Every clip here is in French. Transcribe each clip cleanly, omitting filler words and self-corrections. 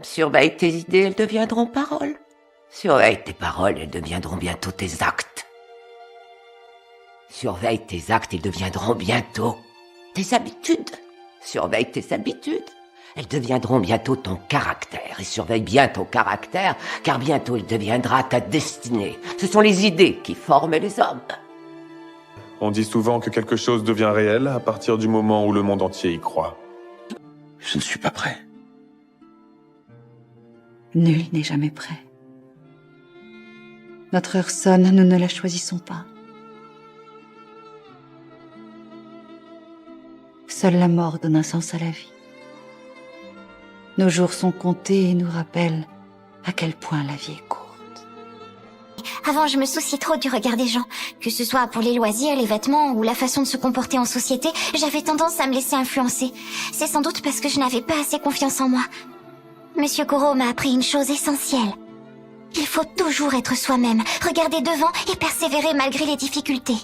Surveille tes idées, elles deviendront paroles. Surveille tes paroles, elles deviendront bientôt tes actes. Surveille tes actes, ils deviendront bientôt tes habitudes. Surveille tes habitudes, elles deviendront bientôt ton caractère. Et surveille bien ton caractère, car bientôt il deviendra ta destinée. Ce sont les idées qui forment les hommes. On dit souvent que quelque chose devient réel à partir du moment où le monde entier y croit. Je ne suis pas prêt. Nul n'est jamais prêt. Notre heure sonne, nous ne la choisissons pas. Seule la mort donne un sens à la vie. Nos jours sont comptés et nous rappellent à quel point la vie est courte. Avant, je me souciais trop du regard des gens. Que ce soit pour les loisirs, les vêtements ou la façon de se comporter en société, j'avais tendance à me laisser influencer. C'est sans doute parce que je n'avais pas assez confiance en moi. Monsieur Koro m'a appris une chose essentielle. Il faut toujours être soi-même, regarder devant et persévérer malgré les difficultés.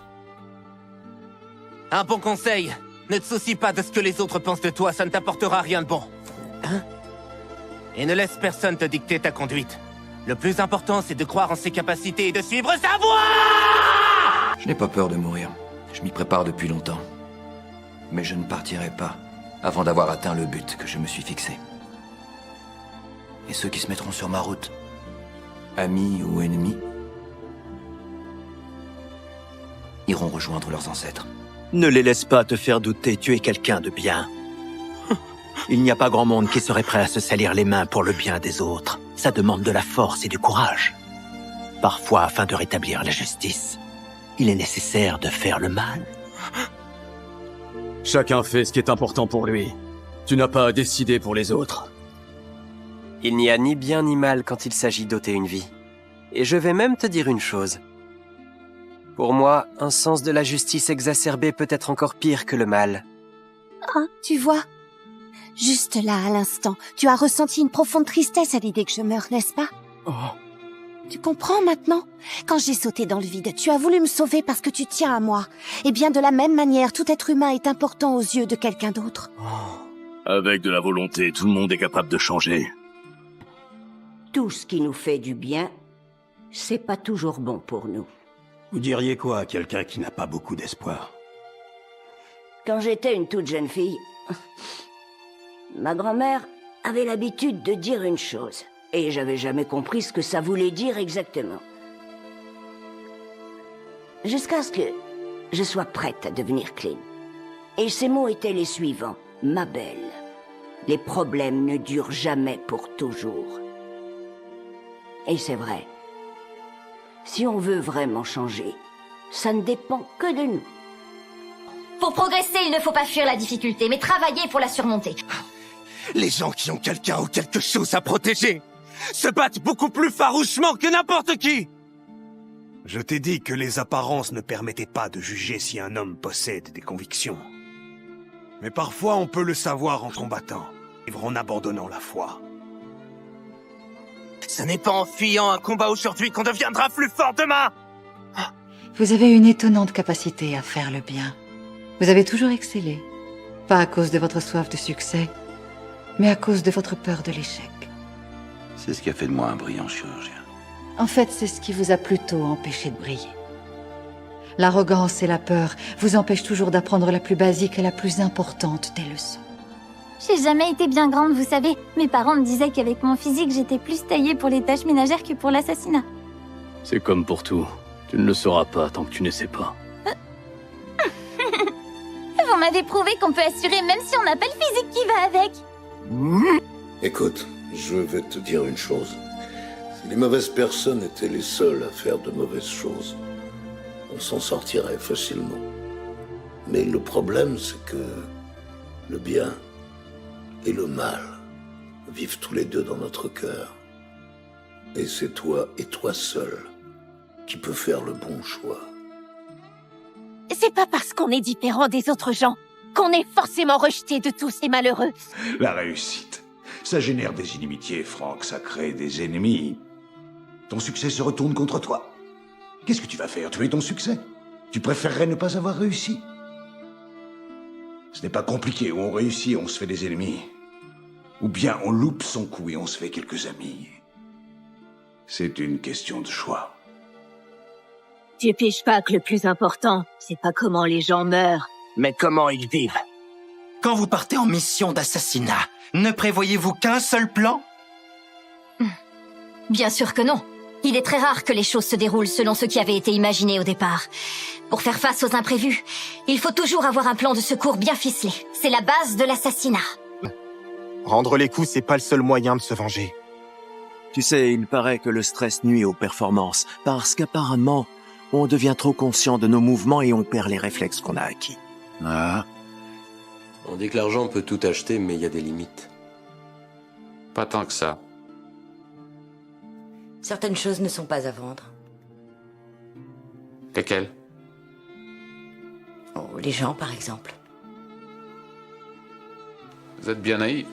Un bon conseil, ne te soucie pas de ce que les autres pensent de toi, ça ne t'apportera rien de bon. Hein? Et ne laisse personne te dicter ta conduite. Le plus important, c'est de croire en ses capacités et de suivre sa voie! Je n'ai pas peur de mourir. Je m'y prépare depuis longtemps. Mais je ne partirai pas avant d'avoir atteint le but que je me suis fixé. Et ceux qui se mettront sur ma route, amis ou ennemis, iront rejoindre leurs ancêtres. Ne les laisse pas te faire douter, tu es quelqu'un de bien. Il n'y a pas grand monde qui serait prêt à se salir les mains pour le bien des autres. Ça demande de la force et du courage. Parfois, afin de rétablir la justice, il est nécessaire de faire le mal. Chacun fait ce qui est important pour lui. Tu n'as pas à décider pour les autres. Il n'y a ni bien ni mal quand il s'agit d'ôter une vie. Et je vais même te dire une chose. Pour moi, un sens de la justice exacerbé peut être encore pire que le mal. Oh, tu vois, juste là, à l'instant, tu as ressenti une profonde tristesse à l'idée que je meure, n'est-ce pas? Oh. Tu comprends maintenant? Quand j'ai sauté dans le vide, tu as voulu me sauver parce que tu tiens à moi. Et bien de la même manière, tout être humain est important aux yeux de quelqu'un d'autre. Avec de la volonté, tout le monde est capable de changer. Tout ce qui nous fait du bien, c'est pas toujours bon pour nous. Vous diriez quoi à quelqu'un qui n'a pas beaucoup d'espoir? Quand j'étais une toute jeune fille, ma grand-mère avait l'habitude de dire une chose. Et j'avais jamais compris ce que ça voulait dire exactement. Jusqu'à ce que je sois prête à devenir clean. Et ces mots étaient les suivants. Ma belle, les problèmes ne durent jamais pour toujours. Et c'est vrai. Si on veut vraiment changer, ça ne dépend que de nous. Pour progresser, il ne faut pas fuir la difficulté, mais travailler pour la surmonter. Les gens qui ont quelqu'un ou quelque chose à protéger se battent beaucoup plus farouchement que n'importe qui! Je t'ai dit que les apparences ne permettaient pas de juger si un homme possède des convictions. Mais parfois on peut le savoir en combattant, en abandonnant la foi. Ce n'est pas en fuyant un combat aujourd'hui qu'on deviendra plus fort demain! Vous avez une étonnante capacité à faire le bien. Vous avez toujours excellé. Pas à cause de votre soif de succès, mais à cause de votre peur de l'échec. C'est ce qui a fait de moi un brillant chirurgien. En fait, c'est ce qui vous a plutôt empêché de briller. L'arrogance et la peur vous empêchent toujours d'apprendre la plus basique et la plus importante des leçons. J'ai jamais été bien grande, vous savez. Mes parents me disaient qu'avec mon physique, j'étais plus taillée pour les tâches ménagères que pour l'assassinat. C'est comme pour tout. Tu ne le sauras pas tant que tu ne sais pas. Vous m'avez prouvé qu'on peut assurer même si on n'a pas le physique qui va avec. Écoute, je vais te dire une chose. Si les mauvaises personnes étaient les seules à faire de mauvaises choses, on s'en sortirait facilement. Mais le problème, c'est que le bien et le mal vivent tous les deux dans notre cœur. Et c'est toi et toi seul qui peux faire le bon choix. C'est pas parce qu'on est différent des autres gens qu'on est forcément rejeté de tous ces malheureux. La réussite, ça génère des inimitiés, Franck, ça crée des ennemis. Ton succès se retourne contre toi. Qu'est-ce que tu vas faire? Tuer ton succès? Tu préférerais ne pas avoir réussi? Ce n'est pas compliqué, où on réussit, on se fait des ennemis. ou bien on loupe son coup et on se fait quelques amis. C'est une question de choix. Tu piges pas que le plus important, c'est pas comment les gens meurent, mais comment ils vivent. Quand vous partez en mission d'assassinat, ne prévoyez-vous qu'un seul plan? Bien sûr que non. Il est très rare que les choses se déroulent selon ce qui avait été imaginé au départ. Pour faire face aux imprévus, il faut toujours avoir un plan de secours bien ficelé. C'est la base de l'assassinat. Rendre les coups, c'est pas le seul moyen de se venger. Tu sais, il paraît que le stress nuit aux performances, parce qu'apparemment, on devient trop conscient de nos mouvements et on perd les réflexes qu'on a acquis. Ah. On dit que l'argent peut tout acheter, mais il y a des limites. Pas tant que ça. Certaines choses ne sont pas à vendre. Lesquelles? Oh, les gens, par exemple. Vous êtes bien naïf.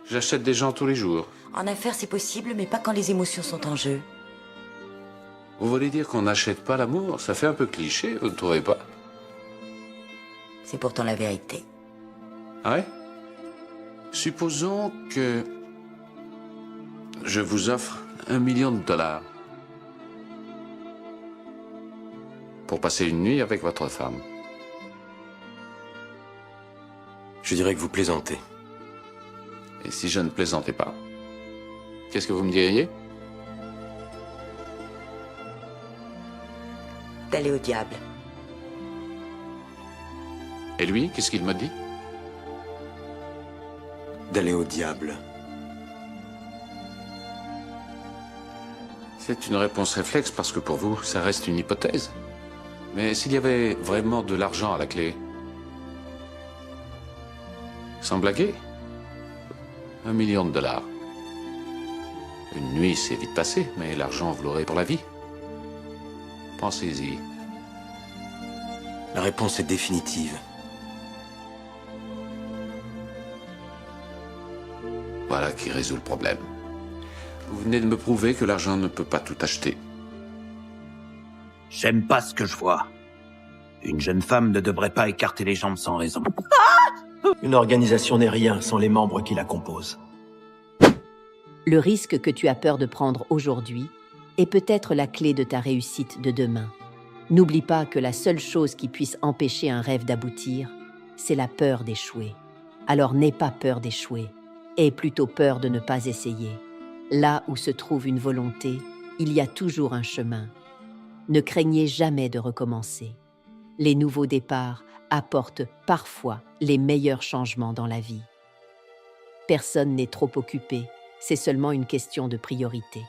J'achète des gens tous les jours. En affaires, c'est possible, mais pas quand les émotions sont en jeu. Vous voulez dire qu'on n'achète pas l'amour? Ça fait un peu cliché, vous ne trouvez pas? C'est pourtant la vérité. Ah ouais? Supposons que je vous offre $1 million pour passer une nuit avec votre femme. Je dirais que vous plaisantez. Et si je ne plaisantais pas, qu'est-ce que vous me diriez? D'aller au diable. Et lui, qu'est-ce qu'il me dit? D'aller au diable. C'est une réponse réflexe parce que pour vous, ça reste une hypothèse. Mais s'il y avait vraiment de l'argent à la clé, sans blaguer, $1 million. Une nuit, c'est vite passé, mais l'argent, vous l'aurez pour la vie. Pensez-y. La réponse est définitive. Voilà qui résout le problème. Vous venez de me prouver que l'argent ne peut pas tout acheter. J'aime pas ce que je vois. Une jeune femme ne devrait pas écarter les jambes sans raison. Une organisation n'est rien sans les membres qui la composent. Le risque que tu as peur de prendre aujourd'hui est peut-être la clé de ta réussite de demain. N'oublie pas que la seule chose qui puisse empêcher un rêve d'aboutir, c'est la peur d'échouer. Alors n'aie pas peur d'échouer, aie plutôt peur de ne pas essayer. Là où se trouve une volonté, il y a toujours un chemin. Ne craignez jamais de recommencer. Les nouveaux départs apportent parfois les meilleurs changements dans la vie. Personne n'est trop occupé, c'est seulement une question de priorité.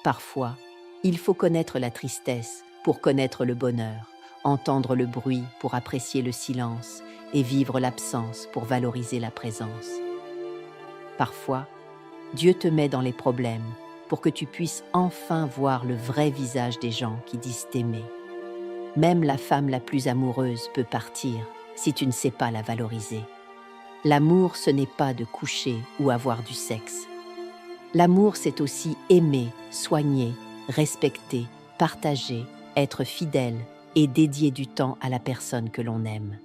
Parfois, il faut connaître la tristesse pour connaître le bonheur, entendre le bruit pour apprécier le silence et vivre l'absence pour valoriser la présence. Parfois, Dieu te met dans les problèmes pour que tu puisses enfin voir le vrai visage des gens qui disent t'aimer. Même la femme la plus amoureuse peut partir si tu ne sais pas la valoriser. L'amour, ce n'est pas de coucher ou avoir du sexe. L'amour, c'est aussi aimer, soigner, respecter, partager, être fidèle et dédier du temps à la personne que l'on aime.